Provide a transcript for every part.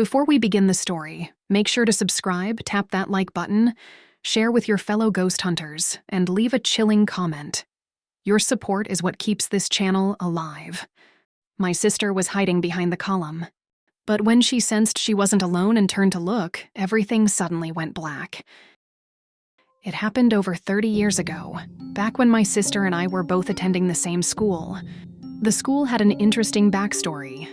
Before we begin the story, make sure to subscribe, tap that like button, share with your fellow ghost hunters, and leave a chilling comment. Your support is what keeps this channel alive. My sister was hiding behind the column, but when she sensed she wasn't alone and turned to look, everything suddenly went black. It happened over 30 years ago, back when my sister and I were both attending the same school. The school had an interesting backstory.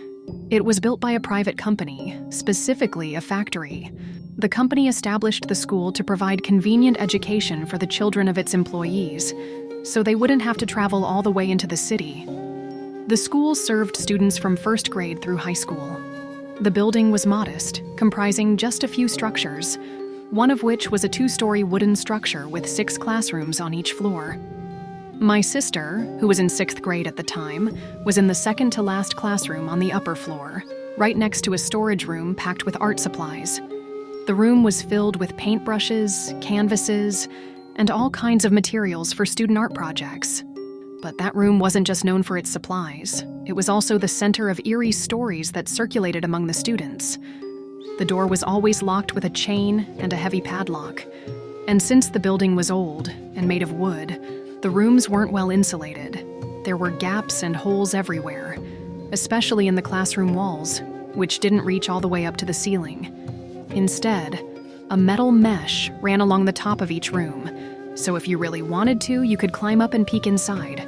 It was built by a private company, specifically a factory. The company established the school to provide convenient education for the children of its employees, so they wouldn't have to travel all the way into the city. The school served students from first grade through high school. The building was modest, comprising just a few structures, one of which was a 2-story wooden structure with 6 classrooms on each floor. My sister, who was in 6th grade at the time, was in the second-to-last classroom on the upper floor, right next to a storage room packed with art supplies. The room was filled with paintbrushes, canvases, and all kinds of materials for student art projects. But that room wasn't just known for its supplies. It was also the center of eerie stories that circulated among the students. The door was always locked with a chain and a heavy padlock. And since the building was old and made of wood, the rooms weren't well insulated. There were gaps and holes everywhere, especially in the classroom walls, which didn't reach all the way up to the ceiling. Instead, a metal mesh ran along the top of each room, so if you really wanted to, you could climb up and peek inside.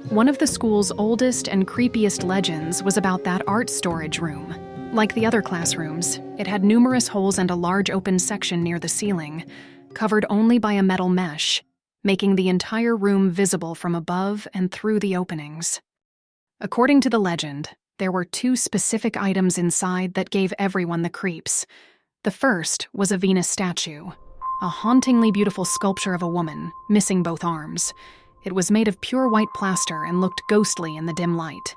One of the school's oldest and creepiest legends was about that art storage room. Like the other classrooms, it had numerous holes and a large open section near the ceiling, covered only by a metal mesh, making the entire room visible from above and through the openings. According to the legend, there were 2 specific items inside that gave everyone the creeps. The first was a Venus statue, a hauntingly beautiful sculpture of a woman, missing both arms. It was made of pure white plaster and looked ghostly in the dim light.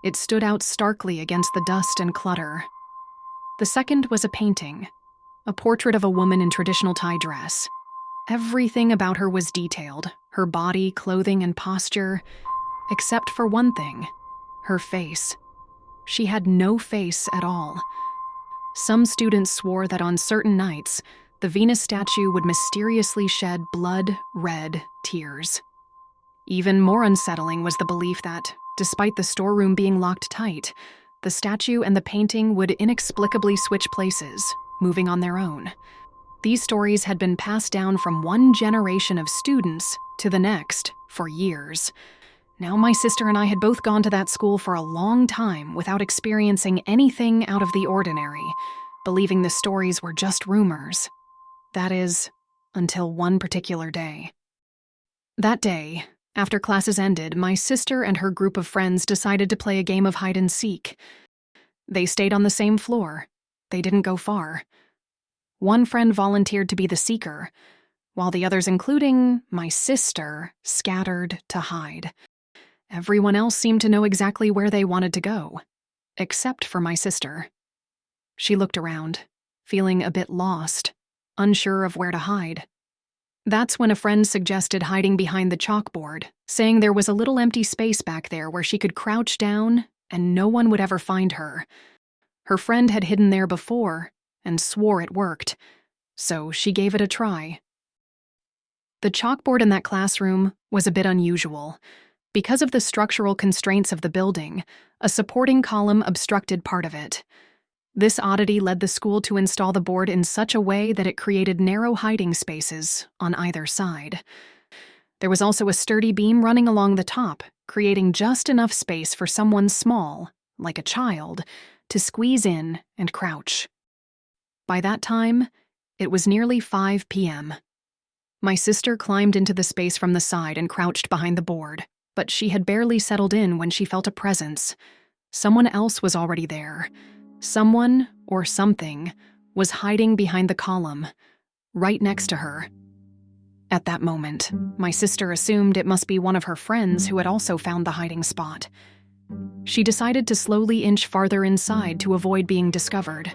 It stood out starkly against the dust and clutter. The second was a painting, a portrait of a woman in traditional Thai dress. Everything about her was detailed, her body, clothing, and posture, except for one thing, her face. She had no face at all. Some students swore that on certain nights, the Venus statue would mysteriously shed blood-red tears. Even more unsettling was the belief that, despite the storeroom being locked tight, the statue and the painting would inexplicably switch places, moving on their own. These stories had been passed down from one generation of students to the next for years. Now my sister and I had both gone to that school for a long time without experiencing anything out of the ordinary, believing the stories were just rumors. That is, until one particular day. That day, after classes ended, my sister and her group of friends decided to play a game of hide and seek. They stayed on the same floor. They didn't go far. One friend volunteered to be the seeker, while the others, including my sister, scattered to hide. Everyone else seemed to know exactly where they wanted to go, except for my sister. She looked around, feeling a bit lost, unsure of where to hide. That's when a friend suggested hiding behind the chalkboard, saying there was a little empty space back there where she could crouch down and no one would ever find her. Her friend had hidden there before and swore it worked, so she gave it a try. The chalkboard in that classroom was a bit unusual. Because of the structural constraints of the building, a supporting column obstructed part of it. This oddity led the school to install the board in such a way that it created narrow hiding spaces on either side. There was also a sturdy beam running along the top, creating just enough space for someone small, like a child, to squeeze in and crouch. By that time, it was nearly 5 p.m. My sister climbed into the space from the side and crouched behind the board, but she had barely settled in when she felt a presence. Someone else was already there. Someone, or something, was hiding behind the column, right next to her. At that moment, my sister assumed it must be one of her friends who had also found the hiding spot. She decided to slowly inch farther inside to avoid being discovered.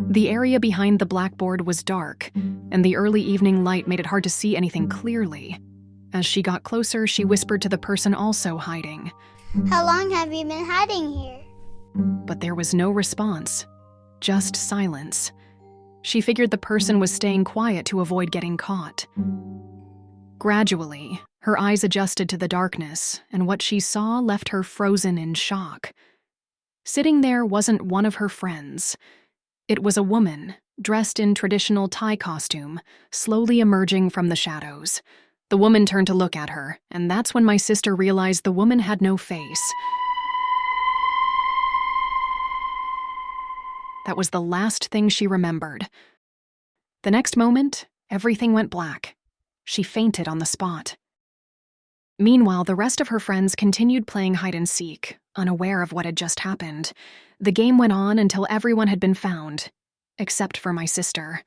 The area behind the blackboard was dark, and the early evening light made it hard to see anything clearly. As she got closer, she whispered to the person also hiding, "How long have you been hiding here?" but there was no response. just silence. She figured the person was staying quiet to avoid getting caught. Gradually, her eyes adjusted to the darkness, and what she saw left her frozen in shock. Sitting there wasn't one of her friends. It was a woman, dressed in traditional Thai costume, slowly emerging from the shadows. The woman turned to look at her, and that's when my sister realized the woman had no face. That was the last thing she remembered. The next moment, everything went black. She fainted on the spot. Meanwhile, the rest of her friends continued playing hide-and-seek, unaware of what had just happened. The game went on until everyone had been found, except for my sister.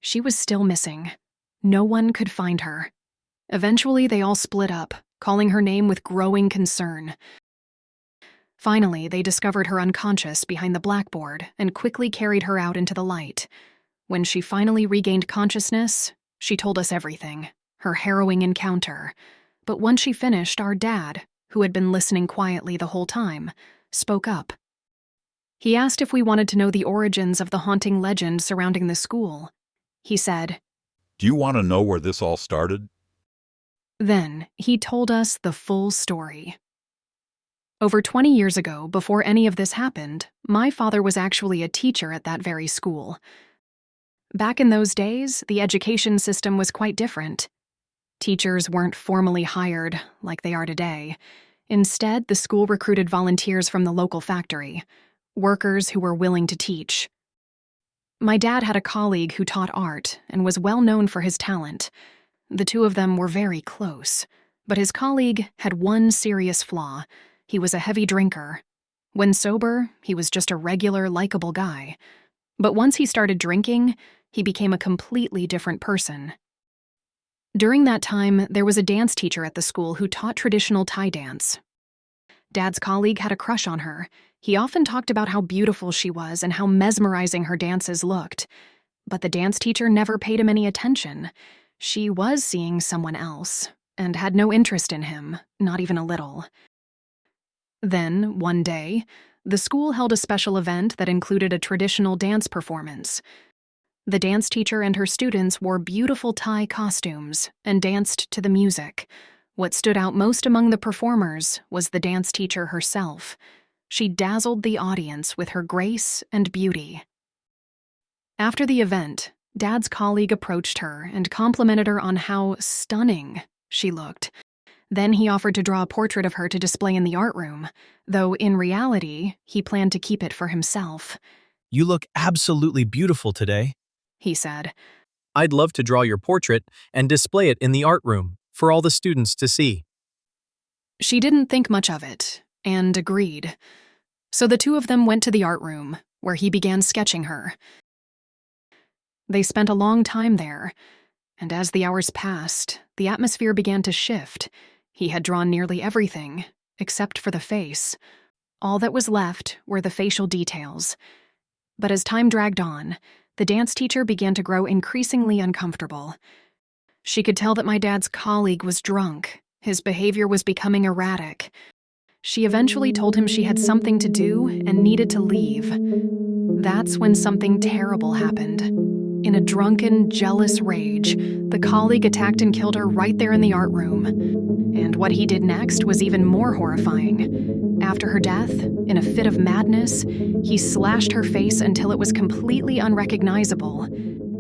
She was still missing. No one could find her. Eventually, they all split up, calling her name with growing concern. Finally, they discovered her unconscious behind the blackboard and quickly carried her out into the light. When she finally regained consciousness, she told us everything, her harrowing encounter. But once she finished, our dad, who had been listening quietly the whole time, spoke up. He asked if we wanted to know the origins of the haunting legend surrounding the school. He said, "Do you want to know where this all started?" Then he told us the full story. Over 20 years ago, before any of this happened, my father was actually a teacher at that very school. Back in those days, the education system was quite different. Teachers weren't formally hired like they are today. Instead, the school recruited volunteers from the local factory, workers who were willing to teach. My dad had a colleague who taught art and was well known for his talent. The two of them were very close, but his colleague had one serious flaw. He was a heavy drinker. When sober, he was just a regular, likable guy. But once he started drinking, he became a completely different person. During that time, there was a dance teacher at the school who taught traditional Thai dance. Dad's colleague had a crush on her. He often talked about how beautiful she was and how mesmerizing her dances looked. But the dance teacher never paid him any attention. She was seeing someone else, and had no interest in him, not even a little. Then, one day, the school held a special event that included a traditional dance performance. The dance teacher and her students wore beautiful Thai costumes and danced to the music. What stood out most among the performers was the dance teacher herself. She dazzled the audience with her grace and beauty. After the event, Dad's colleague approached her and complimented her on how stunning she looked. Then he offered to draw a portrait of her to display in the art room, though in reality, he planned to keep it for himself. "You look absolutely beautiful today," he said. "I'd love to draw your portrait and display it in the art room for all the students to see." She didn't think much of it, and agreed. So the two of them went to the art room, where he began sketching her. They spent a long time there, and as the hours passed, the atmosphere began to shift. He had drawn nearly everything, except for the face. All that was left were the facial details. But as time dragged on, the dance teacher began to grow increasingly uncomfortable. She could tell that my dad's colleague was drunk. His behavior was becoming erratic. She eventually told him she had something to do and needed to leave. That's when something terrible happened. In a drunken, jealous rage, the colleague attacked and killed her right there in the art room. And what he did next was even more horrifying. After her death, in a fit of madness, he slashed her face until it was completely unrecognizable,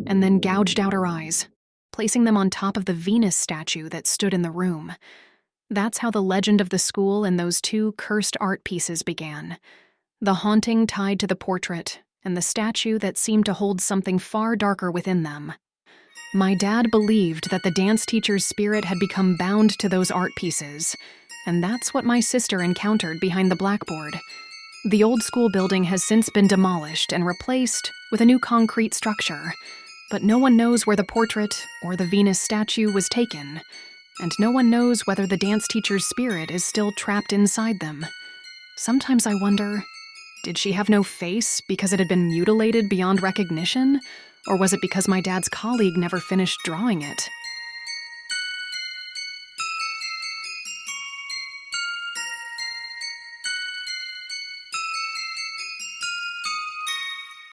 and then gouged out her eyes, placing them on top of the Venus statue that stood in the room. That's how the legend of the school and those two cursed art pieces began. The haunting tied to the portrait, and the statue that seemed to hold something far darker within them. My dad believed that the dance teacher's spirit had become bound to those art pieces, and that's what my sister encountered behind the blackboard. The old school building has since been demolished and replaced with a new concrete structure, but no one knows where the portrait or the Venus statue was taken, and no one knows whether the dance teacher's spirit is still trapped inside them. Sometimes I wonder, did she have no face because it had been mutilated beyond recognition? Or was it because my dad's colleague never finished drawing it?